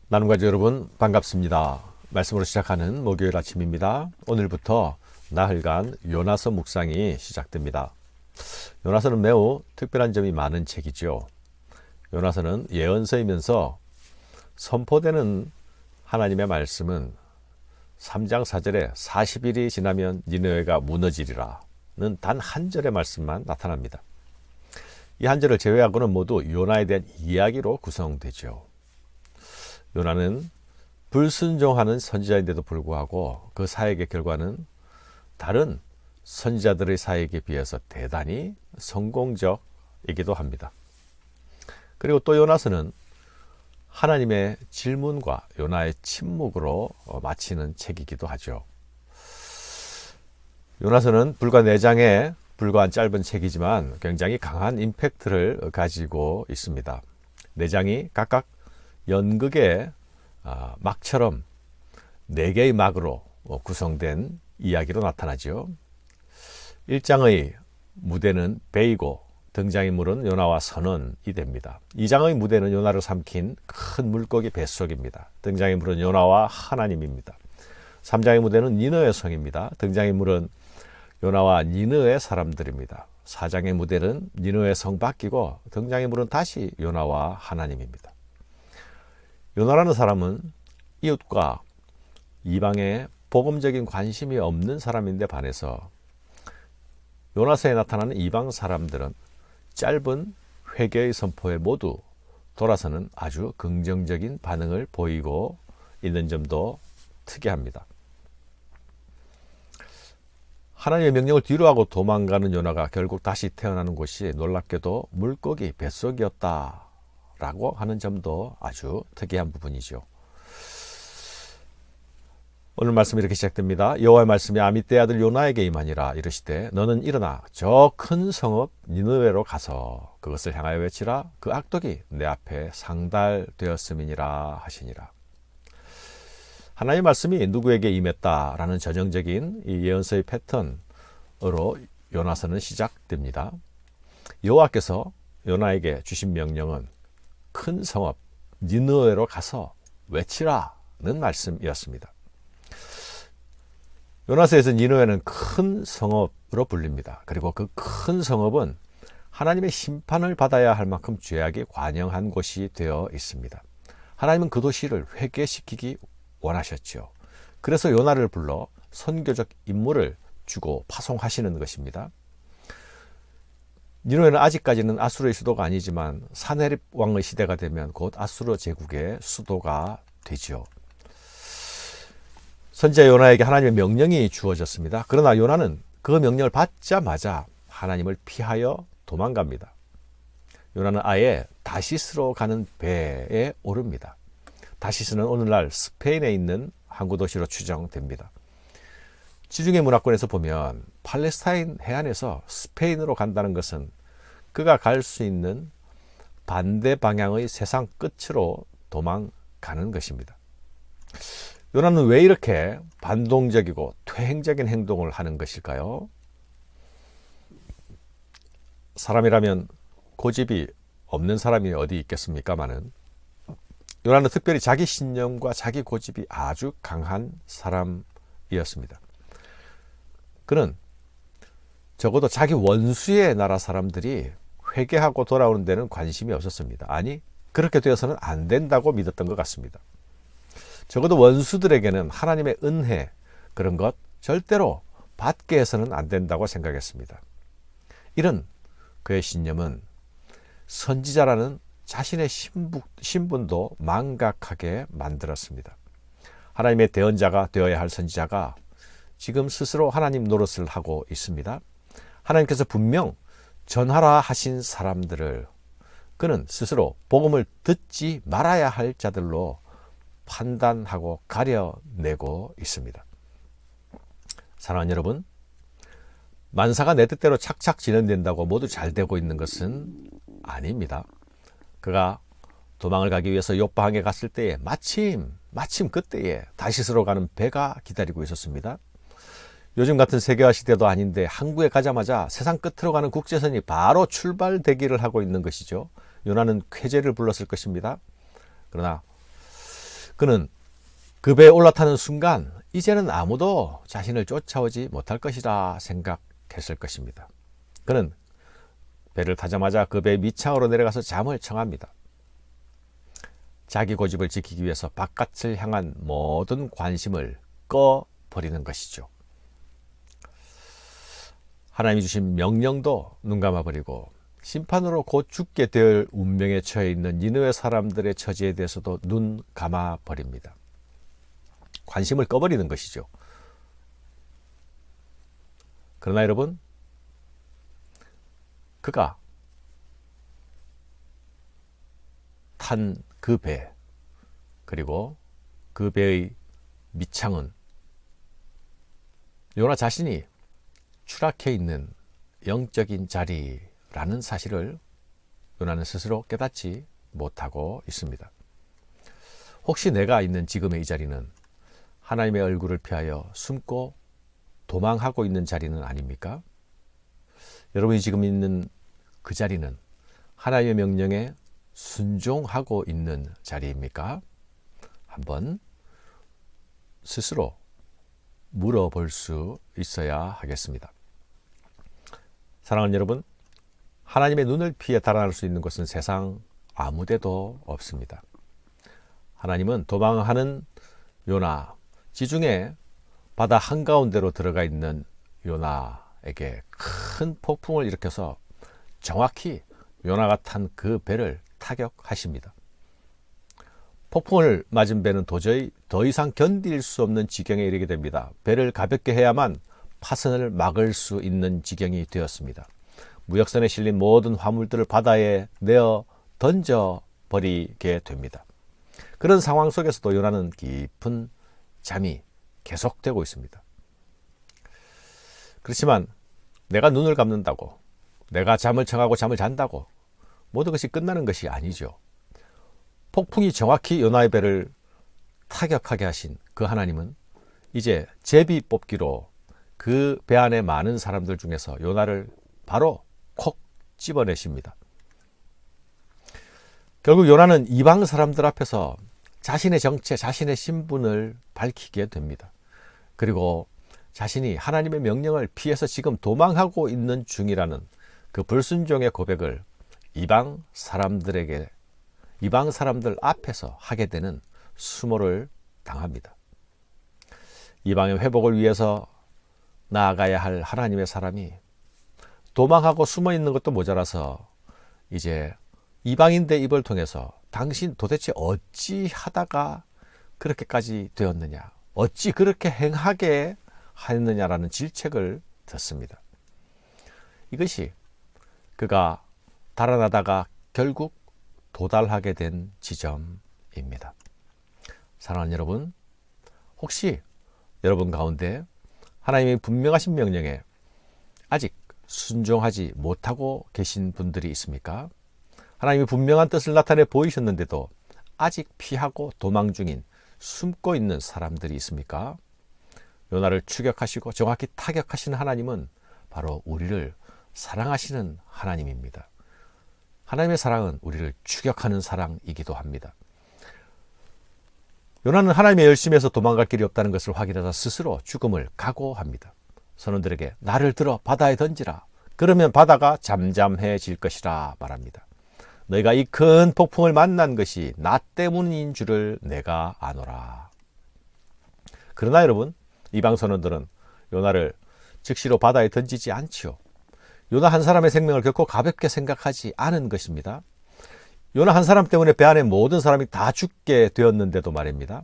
나눔가족 여러분 반갑습니다. 말씀으로 시작하는 목요일 아침입니다. 오늘부터 나흘간 요나서 묵상이 시작됩니다. 요나서는 매우 특별한 점이 많은 책이죠. 요나서는 예언서이면서 선포되는 하나님의 말씀은 3장 4절에 40일이 지나면 니느웨가 무너지리라는 단 한 절의 말씀만 나타납니다. 이 한 절을 제외하고는 모두 요나에 대한 이야기로 구성되죠. 요나는 불순종하는 선지자인데도 불구하고 그 사역의 결과는 다른 선지자들의 사역에 비해서 대단히 성공적이기도 합니다. 그리고 또 요나서는 하나님의 질문과 요나의 침묵으로 마치는 책이기도 하죠. 요나서는 불과 4장에 불과한 짧은 책이지만 굉장히 강한 임팩트를 가지고 있습니다. 4장이 각각 연극의 막처럼 4개의 막으로 구성된 이야기로 나타나죠. 1장의 무대는 베이고 등장인물은 요나와 선원이 됩니다. 2장의 무대는 요나를 삼킨 큰 물고기 뱃속입니다. 등장인물은 요나와 하나님입니다. 3장의 무대는 니느웨 성입니다. 등장인물은 요나와 니느웨 사람들입니다. 4장의 무대는 니느웨 성 바뀌고 등장인물은 다시 요나와 하나님입니다. 요나라는 사람은 이웃과 이방에 복음적인 관심이 없는 사람인데 반해서 요나서에 나타나는 이방 사람들은 짧은 회개의 선포에 모두 돌아서는 아주 긍정적인 반응을 보이고 있는 점도 특이합니다. 하나님의 명령을 뒤로하고 도망가는 요나가 결국 다시 태어나는 곳이 놀랍게도 물고기 뱃속이었다라고 하는 점도 아주 특이한 부분이죠. 오늘 말씀이 이렇게 시작됩니다. 여호와의 말씀이 아미떼 아들 요나에게 임하니라. 이르시되 너는 일어나 저 큰 성읍 니느웨로 가서 그것을 향하여 외치라. 그 악독이 내 앞에 상달되었음이니라 하시니라. 하나님의 말씀이 누구에게 임했다라는 전형적인 이 예언서의 패턴으로 요나서는 시작됩니다. 여호와께서 요나에게 주신 명령은 큰 성읍 니느웨로 가서 외치라는 말씀이었습니다. 요나서에서 니느웨는 큰 성읍으로 불립니다. 그리고 그 큰 성읍은 하나님의 심판을 받아야 할 만큼 죄악이 관영한 곳이 되어 있습니다. 하나님은 그 도시를 회개시키기 원하셨죠. 그래서 요나를 불러 선교적 임무를 주고 파송하시는 것입니다. 니느웨는 아직까지는 아수르의 수도가 아니지만 사네립 왕의 시대가 되면 곧 아수르 제국의 수도가 되죠. 선지자 요나에게 하나님의 명령이 주어졌습니다. 그러나 요나는 그 명령을 받자마자 하나님을 피하여 도망갑니다. 요나는 아예 다시스로 가는 배에 오릅니다. 다시스는 오늘날 스페인에 있는 항구 도시로 추정됩니다. 지중해 문화권에서 보면 팔레스타인 해안에서 스페인으로 간다는 것은 그가 갈 수 있는 반대 방향의 세상 끝으로 도망가는 것입니다. 요나는 왜 이렇게 반동적이고 퇴행적인 행동을 하는 것일까요? 사람이라면 고집이 없는 사람이 어디 있겠습니까마는 요나는 특별히 자기 신념과 자기 고집이 아주 강한 사람이었습니다. 그는 적어도 자기 원수의 나라 사람들이 회개하고 돌아오는 데는 관심이 없었습니다. 아니, 그렇게 되어서는 안 된다고 믿었던 것 같습니다. 적어도 원수들에게는 하나님의 은혜, 그런 것 절대로 받게 해서는 안 된다고 생각했습니다. 이런 그의 신념은 선지자라는 자신의 신분도 망각하게 만들었습니다. 하나님의 대언자가 되어야 할 선지자가 지금 스스로 하나님 노릇을 하고 있습니다. 하나님께서 분명 전하라 하신 사람들을 그는 스스로 복음을 듣지 말아야 할 자들로 판단하고 가려내고 있습니다. 사랑하는 여러분, 만사가 내 뜻대로 착착 진행된다고 모두 잘 되고 있는 것은 아닙니다. 그가 도망을 가기 위해서 요바항에 갔을 때에 마침 그때에 다시스로 가는 배가 기다리고 있었습니다. 요즘 같은 세계화 시대도 아닌데 항구에 가자마자 세상 끝으로 가는 국제선이 바로 출발 대기를 하고 있는 것이죠. 요나는 쾌재를 불렀을 것입니다. 그러나 그는 그 배에 올라타는 순간 이제는 아무도 자신을 쫓아오지 못할 것이라 생각했을 것입니다. 그는 배를 타자마자 그 배 밑창으로 내려가서 잠을 청합니다. 자기 고집을 지키기 위해서 바깥을 향한 모든 관심을 꺼버리는 것이죠. 하나님이 주신 명령도 눈감아버리고 심판으로 곧 죽게 될 운명에 처해 있는 니느웨 사람들의 처지에 대해서도 눈 감아버립니다. 관심을 꺼버리는 것이죠. 그러나 여러분, 그가 탄 그 배, 그리고 그 배의 밑창은 요나 자신이 추락해 있는 영적인 자리라는 사실을 요나는 스스로 깨닫지 못하고 있습니다. 혹시 내가 있는 지금의 이 자리는 하나님의 얼굴을 피하여 숨고 도망하고 있는 자리는 아닙니까? 여러분이 지금 있는 그 자리는 하나님의 명령에 순종하고 있는 자리입니까? 한번 스스로 물어볼 수 있어야 하겠습니다. 사랑하는 여러분, 하나님의 눈을 피해 달아날 수 있는 곳은 세상 아무데도 없습니다. 하나님은 도망하는 요나, 지중해 바다 한가운데로 들어가 있는 요나에게 큰 폭풍을 일으켜서 정확히 요나가 탄 그 배를 타격하십니다. 폭풍을 맞은 배는 도저히 더 이상 견딜 수 없는 지경에 이르게 됩니다. 배를 가볍게 해야만 파선을 막을 수 있는 지경이 되었습니다. 무역선에 실린 모든 화물들을 바다에 내어 던져버리게 됩니다. 그런 상황 속에서도 요나는 깊은 잠이 계속되고 있습니다. 그렇지만 내가 눈을 감는다고, 내가 잠을 청하고 잠을 잔다고 모든 것이 끝나는 것이 아니죠. 폭풍이 정확히 요나의 배를 타격하게 하신 그 하나님은 이제 제비 뽑기로 그 배 안에 많은 사람들 중에서 요나를 바로 콕 집어내십니다. 결국 요나는 이방 사람들 앞에서 자신의 정체, 자신의 신분을 밝히게 됩니다. 그리고 자신이 하나님의 명령을 피해서 지금 도망하고 있는 중이라는 그 불순종의 고백을 이방 사람들 앞에서 하게 되는 수모를 당합니다. 이방의 회복을 위해서 나아가야 할 하나님의 사람이 도망하고 숨어 있는 것도 모자라서 이제 이방인의 입을 통해서 당신 도대체 어찌 하다가 그렇게까지 되었느냐, 어찌 그렇게 행하게 하였느냐라는 질책을 듣습니다. 이것이 그가 달아나다가 결국 도달하게 된 지점입니다. 사랑하는 여러분, 혹시 여러분 가운데 하나님의 분명하신 명령에 아직 순종하지 못하고 계신 분들이 있습니까? 하나님이 분명한 뜻을 나타내 보이셨는데도 아직 피하고 도망 중인, 숨고 있는 사람들이 있습니까? 요나를 추격하시고 정확히 타격하시는 하나님은 바로 우리를 사랑하시는 하나님입니다. 하나님의 사랑은 우리를 추격하는 사랑이기도 합니다. 요나는 하나님의 열심에서 도망갈 길이 없다는 것을 확인하자 스스로 죽음을 각오합니다. 선원들에게 나를 들어 바다에 던지라. 그러면 바다가 잠잠해질 것이라 말합니다. 너희가 이 큰 폭풍을 만난 것이 나 때문인 줄을 내가 아노라. 그러나 여러분, 이방 선원들은 요나를 즉시로 바다에 던지지 않지요. 요나 한 사람의 생명을 결코 가볍게 생각하지 않은 것입니다. 요나 한 사람 때문에 배 안에 모든 사람이 다 죽게 되었는데도 말입니다.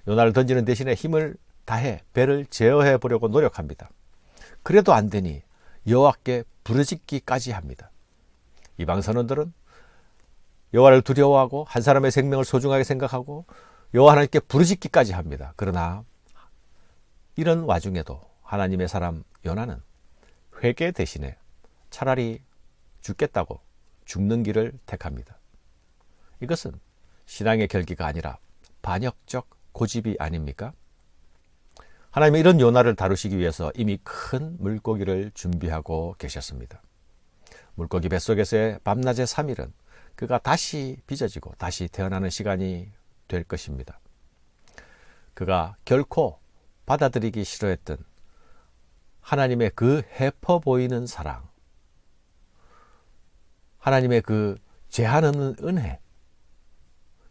요나를 던지는 대신에 힘을 다해 배를 제어해 보려고 노력합니다. 그래도 안 되니 여호와께 부르짖기까지 합니다. 이방 선원들은 여호와를 두려워하고 한 사람의 생명을 소중하게 생각하고 여호와 하나님께 부르짖기까지 합니다. 그러나 이런 와중에도 하나님의 사람 요나는 회개 대신에 차라리 죽겠다고 죽는 길을 택합니다. 이것은 신앙의 결기가 아니라 반역적 고집이 아닙니까? 하나님은 이런 요나를 다루시기 위해서 이미 큰 물고기를 준비하고 계셨습니다. 물고기 뱃속에서의 밤낮의 3일은 그가 다시 빚어지고 다시 태어나는 시간이 될 것입니다. 그가 결코 받아들이기 싫어했던 하나님의 그 해퍼 보이는 사랑, 하나님의 그 제한 없는 은혜,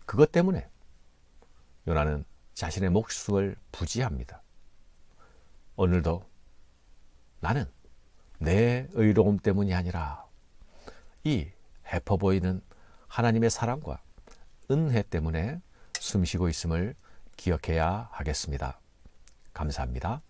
그것 때문에 요나는 자신의 목숨을 부지합니다. 오늘도 나는 내 의로움 때문이 아니라 이 해퍼 보이는 하나님의 사랑과 은혜 때문에 숨쉬고 있음을 기억해야 하겠습니다. 감사합니다.